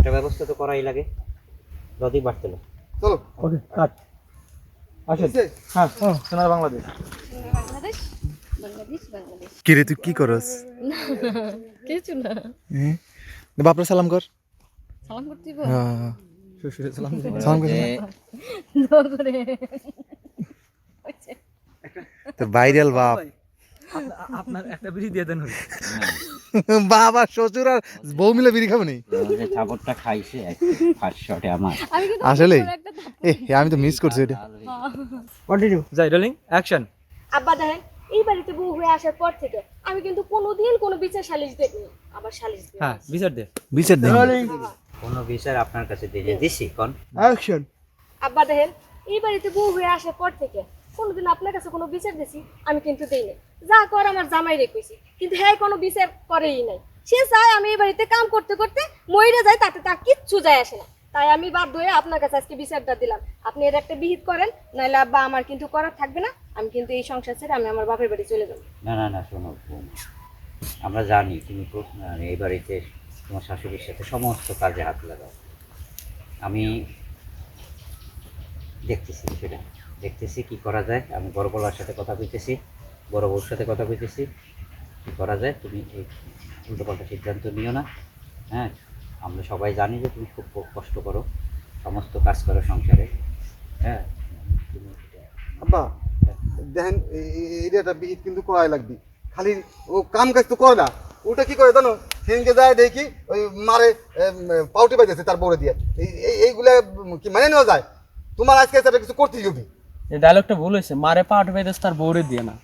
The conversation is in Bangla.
একটা ব্যবস্থা তো করাই লাগে। যদি বাড়তে না চলো ওকে কাট আসেন। হ্যাঁ সোনার বাংলাদেশ। বাংলাদেশ বাংলাদেশ বাংলাদেশ কি রে তুই কি করস? কিছু না বাপরে সালাম কর। সালাম করতে দিব হ্যাঁ শ্বশুরে সালাম দিন। সালাম কর। দোয়া করে তোর ভাইরাল বাপ। আপনার একটা বিড়ি দিয়ে দেন। বাবা শ্বশুর আর বউ মিলে বিড়ি খাবো নি? যে থাপড়টা খাইছে ফার্স্ট শটে আমার। আমি কিন্তু আসলেই? ওর একটা ধাপ- আমি তো মিস করছি এটা। কন্টিনিউ যাই রোলিং অ্যাকশন। আব্বা দেখেন এই বাড়িতে বউ হয়ে আসার পর থেকে আমি কিন্তু কোনোদিন কোনো বিচার সালিশ দেখিনি। আবার সালিশ দিই হ্যাঁ বিচার দে। বিচার দেন। কোনো বিচার আপনার কাছে দিয়ে দিছি কোন? অ্যাকশন। আব্বা দেখেন এই বাড়িতে বউ হয়ে আসার পর থেকে কোনোদিন আপনার কাছে কোনো বিচার দিছি আমি কিন্তু দেই নাই। যা কর আমার জামাই রেখেছি, কিন্তু হ্যাঁ কোনো বিচার করেই নাই। সে চায় আমি এই বাড়িতে কাম করতে করতে মইরে যাই, তাতে তার কিচ্ছু যায় আসে না। তাই আমি বাধ্য হয়ে আপনার কাছে আজকে বিচারটা দিলাম। আপনি এর একটা বিহিত করেন, নাহলে আব্বা আমার কিন্তু করার থাকবে না। আমি কিন্তু এই সংসার ছেড়ে আমি আমার বাপের বাড়ি চলে যাবো। না না না শোনো বোন, আমরা জানি তুমি এই বাড়িতে তোমার শাশুড়ির সাথে সমস্ত কাজে হাত লাগাও। আমি দেখতেছি সেটা, দেখতেছি কি করা যায়। আমি বড় বলার সাথে কথা কইতেছি, বড় বউর সাথে কথা কইতেছি কি করা যায়। তুমি এই উল্টোপাল্টা সিদ্ধান্ত নিও না। হ্যাঁ, আমরা সবাই জানি যে তুমি খুব কষ্ট করো, সমস্ত কাজ করো সংসারে। হ্যাঁ তুমি আব্বা দেখেন এটা একটা বিহিত কিন্তু করাই লাগবে। খালি ও কাম কাজ তো করে না, ওটা কি করে জানো? সেদিনকে যায় দেখি ওই মারে পাউটি বাজেছে তার বড় দিয়ে। এইগুলা কি মানে নেওয়া যায়? তোমার আজকে একটা কিছু করতেই হবে। এই ডায়লগটা ভুল হয়েছে, মারে পা উঠবে তার বউরে দিয়ে না।